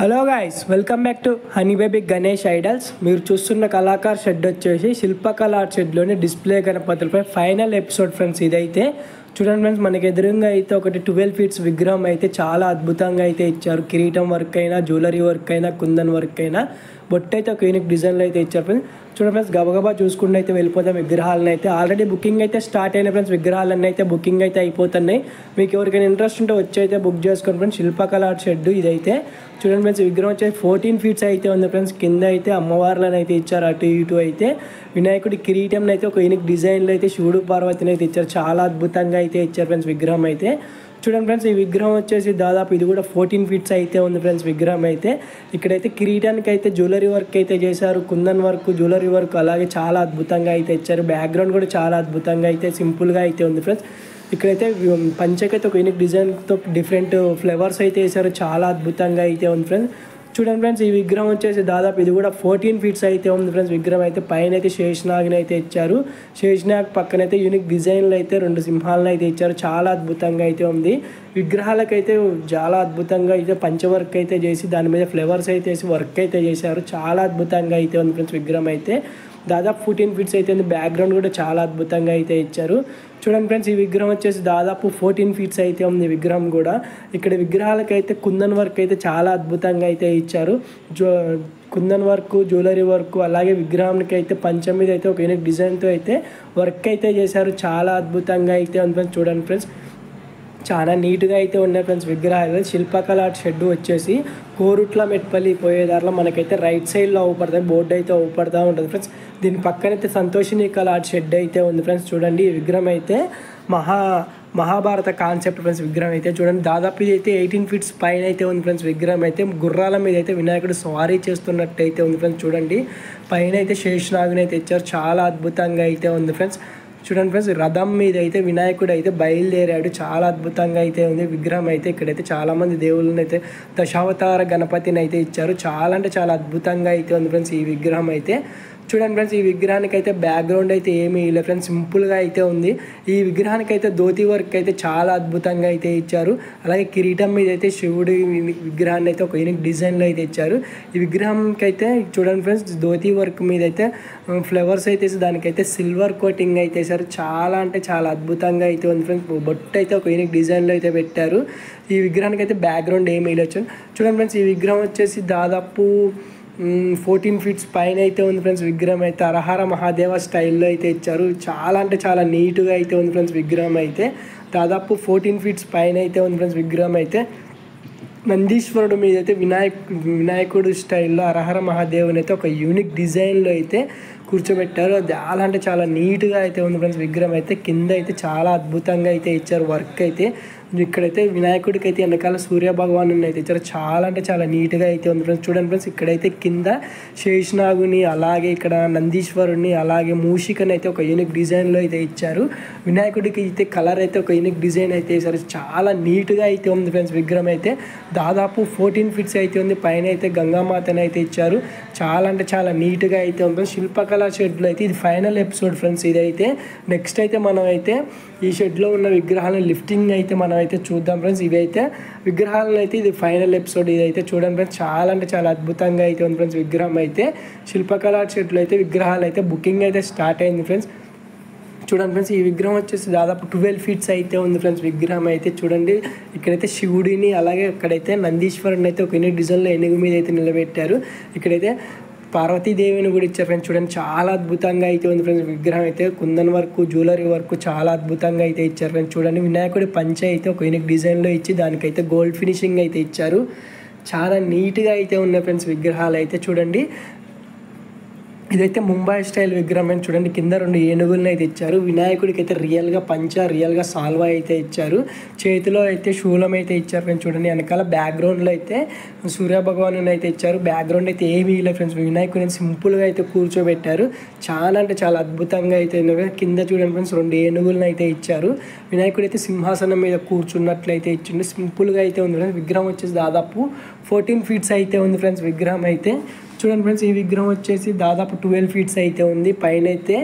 Hello guys, welcome back to honey baby Ganesh idols. మీరు చూస్తున్న Kalakar shed వచ్చేసి శిల్పకళ షెడ్లోని డిస్ప్లే గణపతులపై ఫైనల్ ఎపిసోడ్ ఫ్రెండ్స్. ఇదైతే చూడండి ఫ్రెండ్స్, మనకి ఎదురుగా అయితే ఒకటి 12 ఫీట్స్ విగ్రహం అయితే చాలా అద్భుతంగా అయితే ఇచ్చారు. కిరీటం వర్క్ అయినా, జ్యువెలరీ వర్క్ అయినా, కుందన్ వర్క్ అయినా, బొట్టు అయితే ఒక యూనిక్ డిజైన్లో అయితే ఇచ్చారు ఫ్రెండ్స్. చూడండి ఫ్రెండ్స్, గబగబా చూసుకుంటూ అయితే వెళ్ళిపోతాం. విగ్రహాలను అయితే ఆల్రెడీ బుకింగ్ అయితే స్టార్ట్ అయిన ఫ్రెండ్స్. విగ్రహాలన్నీ అయితే బుకింగ్ అయితే అయిపోతున్నాయి. మీకు ఎవరికైనా ఇంట్రెస్ట్ ఉంటే వచ్చి అయితే బుక్ చేసుకోండి ఫ్రెండ్స్. శిల్పకళ షెడ్ ఇదైతే చూడండి ఫ్రెండ్స్, విగ్రహం వచ్చేసి 14 ఫీట్స్ అయితే ఉంది ఫ్రెండ్స్. కింద అయితే అమ్మవార్లను అయితే ఇచ్చారు, అటు ఇటు అయితే వినాయకుడి కిరీటం అయితే ఒక యూనిక్ డిజైన్లో అయితే శివుడు పార్వతిని అయితే ఇచ్చారు. చాలా అద్భుతంగా అయితే ఇచ్చారు ఫ్రెండ్స్ విగ్రహం అయితే. చూడండి ఫ్రెండ్స్, ఈ విగ్రహం వచ్చేసి దాదాపు ఇది కూడా 14 ఫీట్స్ అయితే ఉంది ఫ్రెండ్స్ విగ్రహం అయితే. ఇక్కడైతే కిరీటానికి అయితే జ్యువెలరీ వర్క్ అయితే చేశారు, కుందన్ వర్క్, జ్యువెలరీ వర్క్ అలాగే చాలా అద్భుతంగా అయితే ఇచ్చారు. బ్యాక్గ్రౌండ్ కూడా చాలా అద్భుతంగా అయితే సింపుల్గా అయితే ఉంది ఫ్రెండ్స్. ఇక్కడైతే పంచకైతే ఒక యూనిక్ డిజైన్తో డిఫరెంట్ ఫ్లేవర్స్ అయితే వేసారు, చాలా అద్భుతంగా అయితే ఉంది ఫ్రెండ్స్. చూడండి ఫ్రెండ్స్, ఈ విగ్రహం వచ్చేసి దాదాపు ఇది కూడా 14 ఫీట్స్ అయితే ఉంది ఫ్రెండ్స్ విగ్రహం అయితే. పైన అయితే శేషనాగ్ని అయితే ఇచ్చారు. శేషనాగ్ పక్కన అయితే యూనిక్ డిజైన్లు అయితే 2 సింహాలను అయితే ఇచ్చారు. చాలా అద్భుతంగా అయితే ఉంది. విగ్రహాలకైతే చాలా అద్భుతంగా అయితే పంచవర్క్ అయితే చేసి దాని మీద ఫ్లేవర్స్ అయితే వేసి వర్క్ అయితే చేశారు. చాలా అద్భుతంగా అయితే ఉంది ఫ్రెండ్స్ విగ్రహం అయితే. దాదాపు 14 ఫీట్స్ అయితే ఉంది. బ్యాక్గ్రౌండ్ కూడా చాలా అద్భుతంగా అయితే ఇచ్చారు. చూడండి ఫ్రెండ్స్, ఈ విగ్రహం వచ్చేసి దాదాపు 14 ఫీట్స్ అయితే ఉంది విగ్రహం కూడా. ఇక్కడ విగ్రహాలకైతే కుందన్ వర్క్ అయితే చాలా అద్భుతంగా అయితే ఇచ్చారు. కుందన్ వర్క్, జ్యువెలరీ వర్క్ అలాగే విగ్రహానికి అయితే పంచం మీద అయితే ఒక యూనిక్ డిజైన్తో అయితే వర్క్ అయితే చేశారు. చాలా అద్భుతంగా అయితే ఉంది ఫ్రెండ్స్. చూడండి ఫ్రెండ్స్, చాలా నీట్గా అయితే ఉన్నాయి ఫ్రెండ్స్ విగ్రహాలు. శిల్పకళ షెడ్ వచ్చేసి కోరుట్ల మెట్పల్లి పోయేదారిలో మనకైతే రైట్ సైడ్లో అవుపడుతుంది, బోర్డు అయితే అవుపడుతూ ఉంటుంది ఫ్రెండ్స్. దీని పక్కనైతే సంతోషిని కళ షెడ్ అయితే ఉంది ఫ్రెండ్స్. చూడండి, ఈ విగ్రహం అయితే మహాభారత కాన్సెప్ట్ ఫ్రెండ్స్ విగ్రహం అయితే. చూడండి, దాదాపు ఇది అయితే 18 ఫీట్స్ పైన అయితే ఉంది ఫ్రెండ్స్ విగ్రహం అయితే. గుర్రాల మీద అయితే వినాయకుడు స్వారీ చేస్తున్నట్టు అయితే ఉంది ఫ్రెండ్స్. చూడండి, పైన అయితే శేషనాగుని అయితే ఇచ్చారు. చాలా అద్భుతంగా అయితే ఉంది ఫ్రెండ్స్. చూడండి ఫ్రెండ్స్, రథం మీద అయితే వినాయకుడు అయితే బయలుదేరాడు. చాలా అద్భుతంగా అయితే ఉంది విగ్రహం అయితే. ఇక్కడైతే చాలామంది దేవుళ్ళని అయితే దశావతార గణపతిని అయితే ఇచ్చారు. చాలా అంటే చాలా అద్భుతంగా అయితే ఉంది ఫ్రెండ్స్ ఈ విగ్రహం అయితే. చూడండి ఫ్రెండ్స్, ఈ విగ్రహానికి అయితే బ్యాక్గ్రౌండ్ అయితే ఏమీ లేదు ఫ్రెండ్స్, సింపుల్గా అయితే ఉంది. ఈ విగ్రహానికి అయితే ధోతి వర్క్ అయితే చాలా అద్భుతంగా అయితే ఇచ్చారు. అలాగే కిరీటం మీద అయితే శివుడి విగ్రహాన్ని అయితే ఒక యూనిక్ డిజైన్లో అయితే ఇచ్చారు. ఈ విగ్రహానికి అయితే చూడండి ఫ్రెండ్స్, ధోతి వర్క్ మీద అయితే ఫ్లవర్స్ అయితే దానికైతే సిల్వర్ కోటింగ్ అయితే వేశారు. చాలా అంటే చాలా అద్భుతంగా అయితే ఉంది ఫ్రెండ్స్. బొట్టు అయితే ఒక యూనిక్ డిజైన్లో అయితే పెట్టారు. ఈ విగ్రహానికి అయితే బ్యాక్గ్రౌండ్ ఏమీ లేదు. చూడండి ఫ్రెండ్స్, ఈ విగ్రహం వచ్చేసి దాదాపు 14 ఫీట్స్ పైన అయితే ఉంది ఫ్రెండ్స్ విగ్రహం అయితే. హరహర మహాదేవ స్టైల్లో అయితే ఇచ్చారు. చాలా అంటే చాలా నీట్గా అయితే ఉంది ఫ్రెండ్స్ విగ్రహం అయితే. దాదాపు 14 ఫీట్స్ పైన అయితే ఉంది ఫ్రెండ్స్ విగ్రహం అయితే. నందీశ్వరుడు మీద అయితే వినాయకుడు స్టైల్లో హరహర మహాదేవుని అయితే ఒక యూనిక్ డిజైన్లో అయితే కూర్చోబెట్టారు. చాలా అంటే చాలా నీట్గా అయితే ఉంది ఫ్రెండ్స్ విగ్రహం అయితే. కింద అయితే చాలా అద్భుతంగా అయితే ఇచ్చారు వర్క్ అయితే. ఇక్కడైతే వినాయకుడికి అయితే వెనకాల సూర్య భగవాను అయితే ఇచ్చారు. చాలా అంటే చాలా నీట్గా అయితే ఉంది ఫ్రెండ్స్. చూడండి ఫ్రెండ్స్, ఇక్కడైతే కింద శేషనాగుని అలాగే ఇక్కడ నందీశ్వరుని అలాగే మూషికని అయితే ఒక యూనిక్ డిజైన్లో అయితే ఇచ్చారు. వినాయకుడికి అయితే కలర్ అయితే ఒక యూనిక్ డిజైన్ అయితే వేశారు. చాలా నీట్గా అయితే ఉంది ఫ్రెండ్స్ విగ్రహం అయితే. దాదాపు 14 ఫీట్స్ అయితే ఉంది. పైన అయితే గంగామాతని అయితే ఇచ్చారు. చాలా అంటే చాలా నీట్గా అయితే ఉంది. శిల్పకళ షెడ్లో అయితే ఇది ఫైనల్ ఎపిసోడ్ ఫ్రెండ్స్ ఇదైతే. నెక్స్ట్ అయితే మనం అయితే ఈ షెడ్లో ఉన్న విగ్రహాలను లిఫ్టింగ్ అయితే మనం అయితే చూద్దాం ఫ్రెండ్స్. ఇవైతే విగ్రహాలను అయితే ఇది ఫైనల్ ఎపిసోడ్ ఇదైతే. చూడండి ఫ్రెండ్స్, చాలా అంటే చాలా అద్భుతంగా అయితే ఉంది ఫ్రెండ్స్ విగ్రహం అయితే. శిల్పకళ షెడ్లో అయితే విగ్రహాలు అయితే బుకింగ్ అయితే స్టార్ట్ అయింది ఫ్రెండ్స్. చూడండి ఫ్రెండ్స్, ఈ విగ్రహం వచ్చేసి దాదాపు 12 ఫీట్స్ అయితే ఉంది ఫ్రెండ్స్ విగ్రహం అయితే. చూడండి, ఇక్కడైతే శివుడిని అలాగే ఇక్కడైతే నందీశ్వరుని అయితే ఒక యూనిక్ డిజైన్లో ఏనుగు మీద అయితే నిలబెట్టారు. ఇక్కడైతే పార్వతీదేవిని కూడా ఇచ్చారు ఫ్రెండ్స్. చూడండి, చాలా అద్భుతంగా అయితే ఉంది ఫ్రెండ్స్ విగ్రహం అయితే. కుందన్ వర్క్, జ్యువెలరీ వర్క్ చాలా అద్భుతంగా అయితే ఇచ్చారు ఫ్రెండ్స్. చూడండి, వినాయకుడి పంచ అయితే ఒక యూనిక్ డిజైన్లో ఇచ్చి దానికైతే గోల్డ్ ఫినిషింగ్ అయితే ఇచ్చారు. చాలా నీట్గా అయితే ఉన్నాయి ఫ్రెండ్స్ విగ్రహాలు అయితే. చూడండి, ఇదైతే ముంబై స్టైల్ విగ్రహం అని. చూడండి, కింద 2 ఏనుగులను అయితే ఇచ్చారు. వినాయకుడికి అయితే రియల్గా పంచ, రియల్గా సాల్వా అయితే ఇచ్చారు. చేతిలో అయితే శూలం అయితే ఇచ్చారు ఫ్రెండ్స్. చూడండి, వెనకాల బ్యాక్గ్రౌండ్లో అయితే సూర్య భగవాను అయితే ఇచ్చారు. బ్యాక్గ్రౌండ్ అయితే ఏమీ లేదు ఫ్రెండ్స్. వినాయకుడిని సింపుల్గా అయితే కూర్చోబెట్టారు. చాలా అంటే చాలా అద్భుతంగా అయితే. కింద చూడండి ఫ్రెండ్స్, 2 ఏనుగులను అయితే ఇచ్చారు. వినాయకుడు అయితే సింహాసనం మీద కూర్చున్నట్లయితే ఇచ్చిండు. సింపుల్గా అయితే ఉంది ఫ్రెండ్స్. విగ్రహం వచ్చేసి దాదాపు 14 ఫీట్స్ అయితే ఉంది ఫ్రెండ్స్ విగ్రహం అయితే. చూడండి ఫ్రెండ్స్, ఈ విగ్రహం వచ్చేసి దాదాపు 12 ఫీట్స్ అయితే ఉంది. పైన అయితే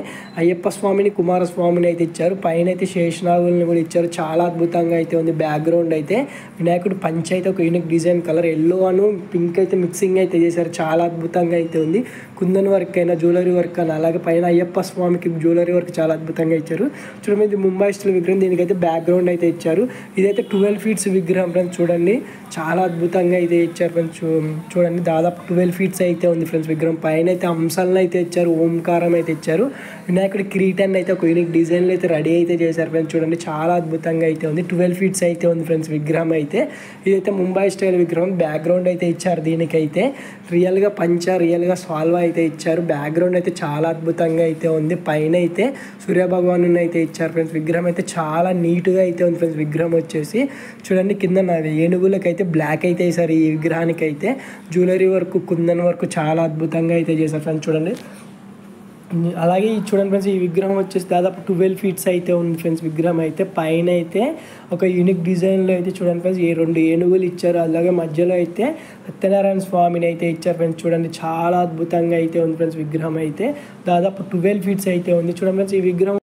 అయ్యప్ప స్వామిని, కుమారస్వామిని అయితే ఇచ్చారు. పైన అయితే శేషనాగుల్ని కూడా ఇచ్చారు. చాలా అద్భుతంగా అయితే ఉంది. బ్యాక్గ్రౌండ్ అయితే వినాయకుడు పంచ అయితే ఒక యూనిక్ డిజైన్ కలర్ ఎల్లో అను పింక్ అయితే మిక్సింగ్ అయితే చేశారు. చాలా అద్భుతంగా అయితే ఉంది. కుందన్ వర్క్ అయినా, జ్యువెలరీ వర్క్ అయినా, అలాగే పైన అయ్యప్ప స్వామికి జ్యువెలరీ వర్క్ చాలా అద్భుతంగా ఇచ్చారు. చూడండి, ఇది ముంబై స్టైల్ విగ్రహం. దీనికైతే బ్యాక్గ్రౌండ్ అయితే ఇచ్చారు. ఇదైతే 12 ఫీట్స్ విగ్రహం ఫ్రెండ్స్. చూడండి, చాలా అద్భుతంగా అయితే ఇచ్చారు ఫ్రెండ్స్. చూడండి, దాదాపు 12 ఫీట్స్ అయితే ఉంది ఫ్రెండ్స్ విగ్రహం. పైన అయితే అంశాలను అయితే ఇచ్చారు, ఓంకారం అయితే ఇచ్చారు. వినాయకుడి కిరీటాన్ని అయితే ఒక యూనిక్ డిజైన్లో అయితే రెడీ అయితే చేశారు ఫ్రెండ్స్. చూడండి, చాలా అద్భుతంగా అయితే ఉంది. 12 ఫీట్స్ అయితే ఉంది ఫ్రెండ్స్ విగ్రహం అయితే. ఇదైతే ముంబై స్టైల్ విగ్రహం. బ్యాక్గ్రౌండ్ అయితే ఇచ్చారు. దీనికైతే రియల్గా పంచ, రియల్గా సాల్వా అయితే ఇచ్చారు. బ్యాక్గ్రౌండ్ అయితే చాలా అద్భుతంగా అయితే ఉంది. పైన అయితే సూర్యభగవాను అయితే ఇచ్చారు ఫ్రెండ్స్. విగ్రహం అయితే చాలా నీట్గా అయితే ఉంది ఫ్రెండ్స్. విగ్రహం వచ్చేసి చూడండి, కింద ఏనుగులకైతే బ్లాక్ అయితే వేసారు. ఈ విగ్రహానికి అయితే జ్యువెలరీ వర్క్, కుందన్ వర్క్ చాలా అద్భుతంగా అయితే చేశారు ఫ్రెండ్స్. చూడండి, అలాగే చూడండి ఫ్రెండ్స్, ఈ విగ్రహం వచ్చేసి దాదాపు 12 ఫీట్స్ అయితే ఉంది ఫ్రెండ్స్. విగ్రహం అయితే పైన అయితే ఒక యూనిక్ డిజైన్లో అయితే చూడండి ఫ్రెండ్స్, 2 ఏనుగులు ఇచ్చారు. అలాగే మధ్యలో అయితే సత్యనారాయణ స్వామిని అయితే ఇచ్చారు ఫ్రెండ్స్. చూడండి, చాలా అద్భుతంగా అయితే ఉంది ఫ్రెండ్స్. విగ్రహం అయితే దాదాపు 12 ఫీట్స్ అయితే ఉంది. చూడండి ఫ్రెండ్స్, ఈ విగ్రహం